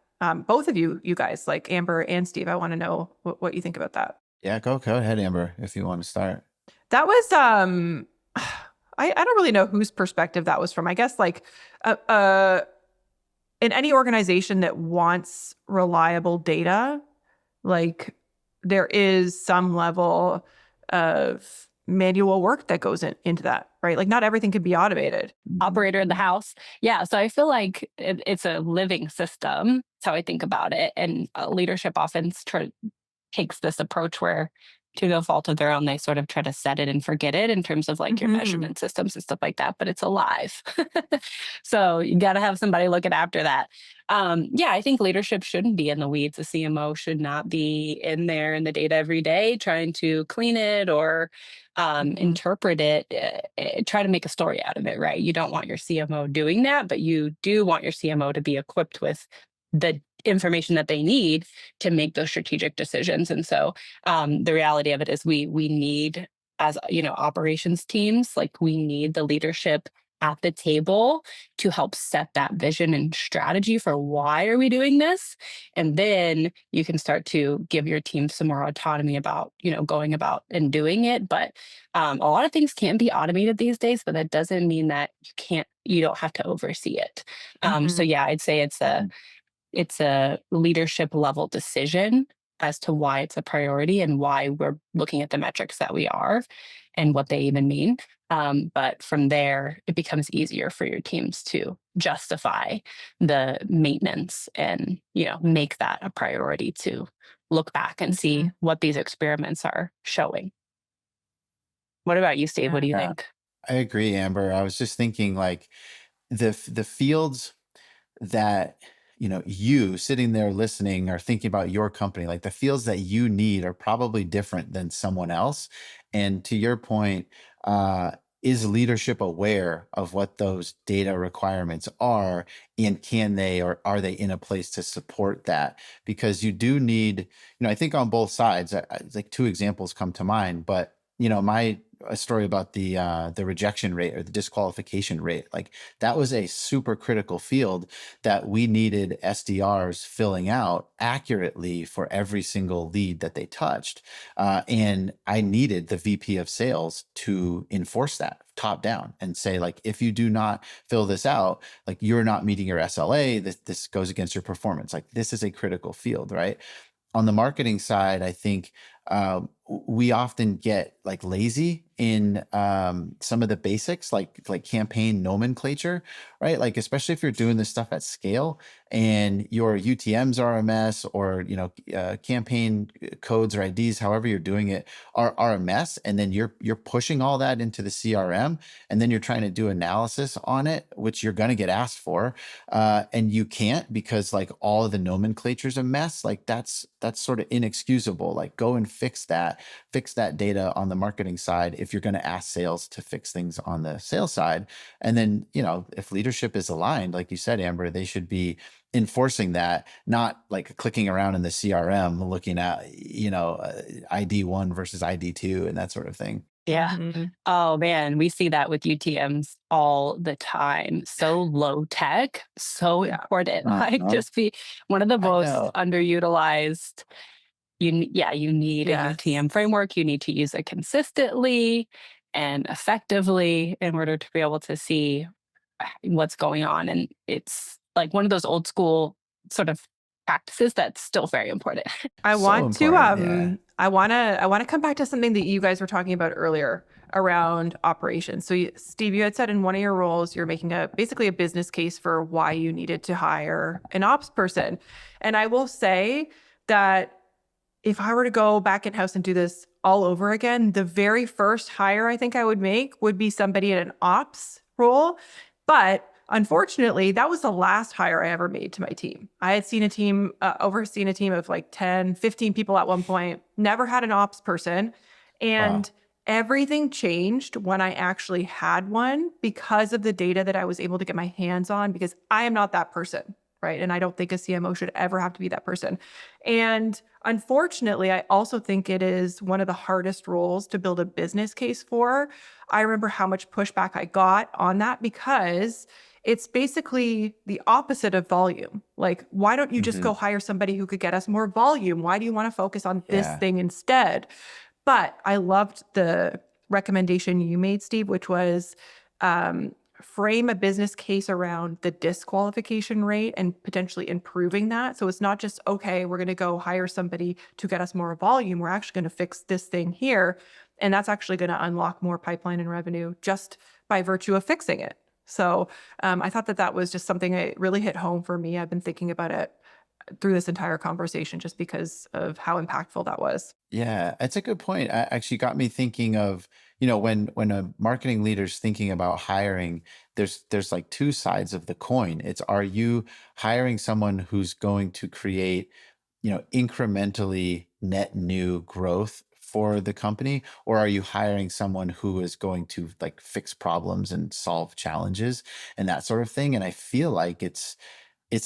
Both of you guys, like Amber and Steve, I want to know what you think about that. Yeah, go ahead, Amber, if you want to start. That was I don't really know whose perspective that was from. I guess like uh, uh in any organization that wants reliable data, like there is some level of manual work that goes into that, right? Like not everything can be automated. operator in the house. Yeah. So I feel like it's a living system. That's how I think about it. And leadership often takes this approach where, to no fault of their own, they sort of try to set it and forget it in terms of like your Mhm. measurement systems and stuff like that, but it's alive. So you got to have somebody looking after that. Yeah, I think leadership shouldn't be in the weeds. The CMO should not be in there in the data every day trying to clean it or Mhm. interpret it, try to make a story out of it, right? You don't want your CMO doing that, but you do want your CMO to be equipped with the information that they need to make those strategic decisions. And so the reality of it is we need, as operations teams, like we need the leadership at the table to help set that vision and strategy for why are we doing this, and then you can start to give your team some more autonomy about going about and doing it. But a lot of things can be automated these days, but that doesn't mean that you don't have to oversee it. So Mhm. yeah, I'd say it's a leadership level decision as to why it's a priority and why we're looking at the metrics that we are and what they even mean. But from there, it becomes easier for your teams to justify the maintenance and make that a priority to look back and see Mhm. what these experiments are showing. What about you, Steve? What Yeah. do you Yeah, think? I agree, Amber. I was just thinking like the fields that you sitting there listening or thinking about your company, like the fields that you need are probably different than someone else. And to your point, uh is leadership aware of what those data requirements are, and can they, or are they in a place to support that? Because you do need, I think on both sides, like two examples come to mind, but my a story about the rejection rate or the disqualification rate. Like that was a super critical field that we needed SDRs filling out accurately for every single lead that they touched. And I needed the VP of sales to enforce that top down and say, like, if you do not fill this out, like you're not meeting your SLA, this goes against your performance. Like this is a critical field, right? On the marketing side, I think we often get like lazy in some of the basics, like campaign nomenclature, right? Like especially if you're doing this stuff at scale and your UTM's are a mess, or campaign codes or IDs, however you're doing it, are a mess, and then you're pushing all that into the CRM, and then you're trying to do analysis on it, which you're going to get asked for, and you can't because like all of the nomenclature's a mess. Like that's sort of inexcusable. Like go and fix that data on the marketing side if you're going to ask sales to fix things on the sales side. And then, if leadership is aligned, like you said, Amber, they should be enforcing that, not like clicking around in the CRM looking at, ID 1 versus ID 2 and that sort of thing. Yeah. Oh man, we see that with UTMs all the time. So low tech, so important. Like Uh-huh. just be one of the I most know. underutilized. You need a Yes. UTM framework. You need to use it consistently and effectively in order to be able to see what's going on. And it's like one of those old school sort of practices that's still very important. I So want to important. Yeah. I want to come back to something that you guys were talking about earlier around operations. So Steve, you had said in one of your roles you're making basically a business case for why you needed to hire an ops person. And I will say that if I were to go back in house and do this all over again, the very first hire I think I would make would be somebody in an ops role. But unfortunately, that was the last hire I ever made to my team. I had seen a team, overseen a team of like 10, 15 people at one point, never had an ops person. And Wow. everything changed when I actually had one because of the data that I was able to get my hands on, because I am not that person, right? And I don't think a CMO should ever have to be that person. And unfortunately, I also think it is one of the hardest roles to build a business case for. I remember how much pushback I got on that because it's basically the opposite of volume. Like, why don't you just Mhm. go hire somebody who could get us more volume? Why do you want to focus on this Yeah. thing instead? But I loved the recommendation you made, Steve, which was frame a business case around the disqualification rate and potentially improving that. So it's not just, okay, we're going to go hire somebody to get us more volume. We're actually going to fix this thing here. And that's actually going to unlock more pipeline and revenue just by virtue of fixing it. So I thought that was just something that really hit home for me. I've been thinking about it through this entire conversation just because of how impactful that was. Yeah, it's a good point. Actually got me thinking of, when a marketing leader's thinking about hiring, there's like two sides of the coin. It's, are you hiring someone who's going to create, incrementally net new growth for the company, or are you hiring someone who is going to like fix problems and solve challenges and that sort of thing? And I feel like it's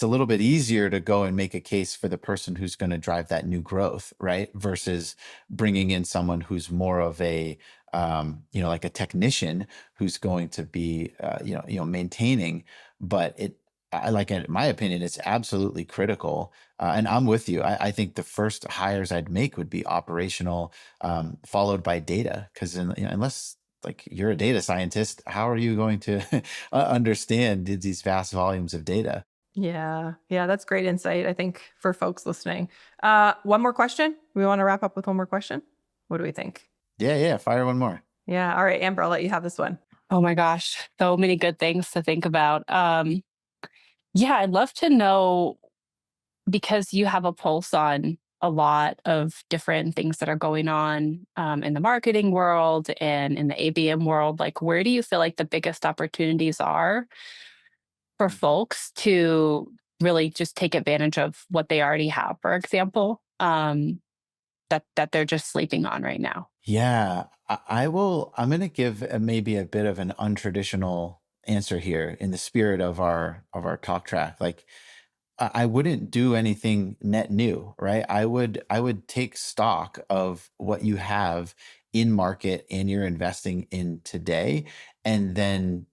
a little bit easier to go and make a case for the person who's going to drive that new growth, right? Versus bringing in someone who's more of a, like a technician who's going to be, maintaining. But in my opinion, it's absolutely critical. And I'm with you. I think the first hires I'd make would be operational, followed by data. Because unless like you're a data scientist, how are you going to understand these vast volumes of data? Yeah. Yeah. That's great insight, I think, for folks listening. One more question. We want to wrap up with one more question. What do we think? Yeah, yeah. Fire one more. Yeah. All right, Amber, I'll let you have this one. Oh my gosh, so many good things to think about. Yeah, I'd love to know, because you have a pulse on a lot of different things that are going on in the marketing world and in the ABM world. Like, where do you feel like the biggest opportunities are for folks to really just take advantage of what they already have, for example, that they're just sleeping on right now? Yeah, I will. I'm going to give maybe a bit of an untraditional answer here in the spirit of our talk track. Like, I wouldn't do anything net new, right? I would take stock of what you have in market and you're investing in today, and then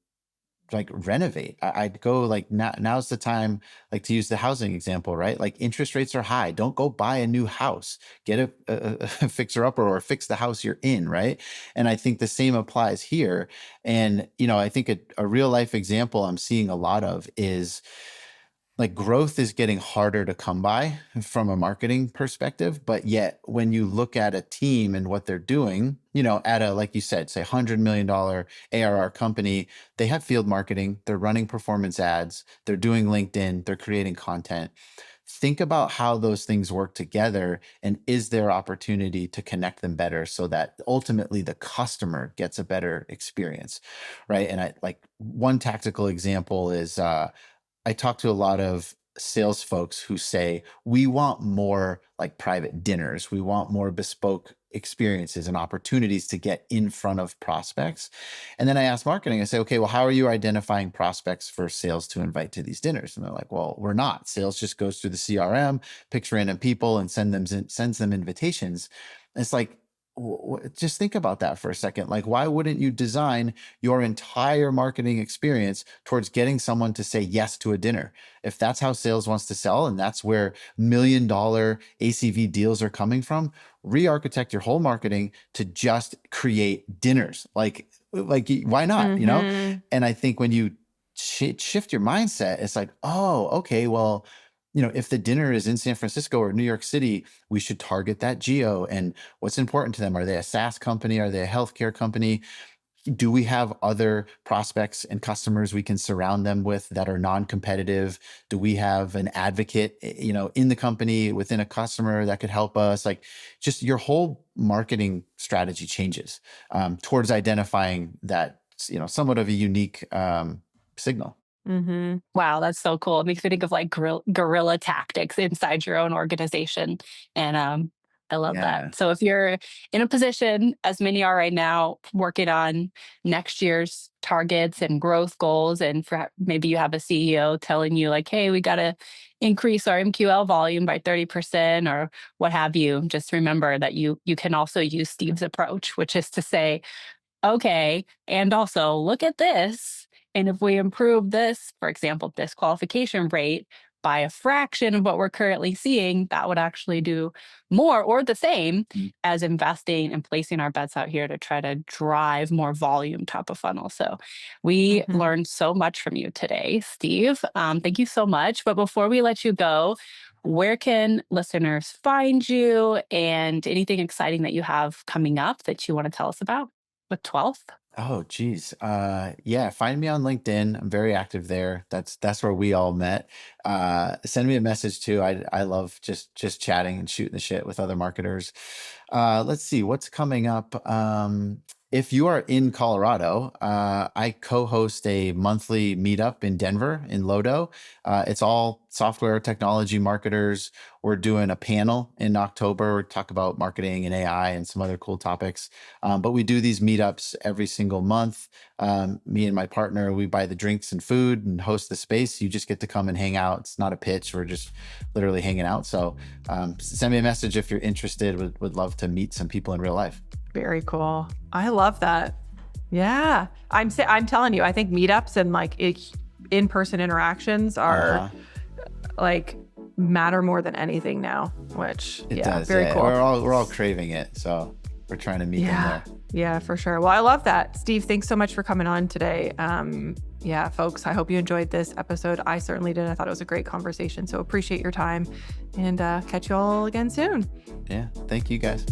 like renovate. I'd go like now's the time, like to use the housing example, right? Like interest rates are high. Don't go buy a new house. Get a fixer upper or fix the house you're in, right? And I think the same applies here. And, I think a real life example I'm seeing a lot of is like growth is getting harder to come by from a marketing perspective. But yet when you look at a team and what they're doing, at a, like you said, say $100 million ARR company, they have field marketing, they're running performance ads, they're doing LinkedIn, they're creating content. Think about how those things work together, and is there opportunity to connect them better so that ultimately the customer gets a better experience, right? And I like one tactical example is, I talk to a lot of sales folks who say, we want more like private dinners. We want more bespoke experiences and opportunities to get in front of prospects. And then I ask marketing, I say, okay, well, how are you identifying prospects for sales to invite to these dinners? And they're like, well, we're not. Sales just goes through the CRM, picks random people and sends them invitations. And it's like, just think about that for a second. Like, why wouldn't you design your entire marketing experience towards getting someone to say yes to a dinner? If that's how sales wants to sell and that's where $1 million ACV deals are coming from, re-architect your whole marketing to just create dinners. Like why not? And I think when you shift your mindset, it's like, oh, okay, well, if the dinner is in San Francisco or New York City, we should target that geo. And what's important to them? Are they a SaaS company? Are they a healthcare company? Do we have other prospects and customers we can surround them with that are non-competitive? Do we have an advocate, in the company within a customer that could help us? Like, just your whole marketing strategy changes towards identifying that, somewhat of a unique signal. Mm-hmm. Wow, that's so cool. It makes me think of like guerrilla tactics inside your own organization. And I love that. So if you're in a position, as many are right now, working on next year's targets and growth goals, and maybe you have a CEO telling you like, hey, we got to increase our MQL volume by 30% or what have you, just remember that you can also use Steve's approach, which is to say, okay, and also look at this. And if we improve this, for example, disqualification rate by a fraction of what we're currently seeing, that would actually do more or the same as investing and placing our bets out here to try to drive more volume top of funnel. So we learned so much from you today, Steve. Thank you so much. But before we let you go, where can listeners find you and anything exciting that you have coming up that you want to tell us about with 12th? Oh, geez. Yeah, find me on LinkedIn. I'm very active there. That's where we all met. Send me a message too. I love just chatting and shooting the shit with other marketers. Let's see what's coming up. If you are in Colorado, I co-host a monthly meetup in Denver in Lodo. It's all software technology marketers. We're doing a panel in October. We talk about marketing and AI and some other cool topics. But we do these meetups every single month. Me and my partner, we buy the drinks and food and host the space. You just get to come and hang out. It's not a pitch. We're just literally hanging out. So send me a message if you're interested. Would love to meet some people in real life. Very cool. I love that. Yeah. I'm telling you, I think meetups and like in-person interactions are like matter more than anything now, which it does. Very cool. We're all craving it. So we're trying to meet them there. Yeah, for sure. Well, I love that. Steve, thanks so much for coming on today. Folks, I hope you enjoyed this episode. I certainly did. I thought it was a great conversation. So appreciate your time and catch you all again soon. Yeah. Thank you guys.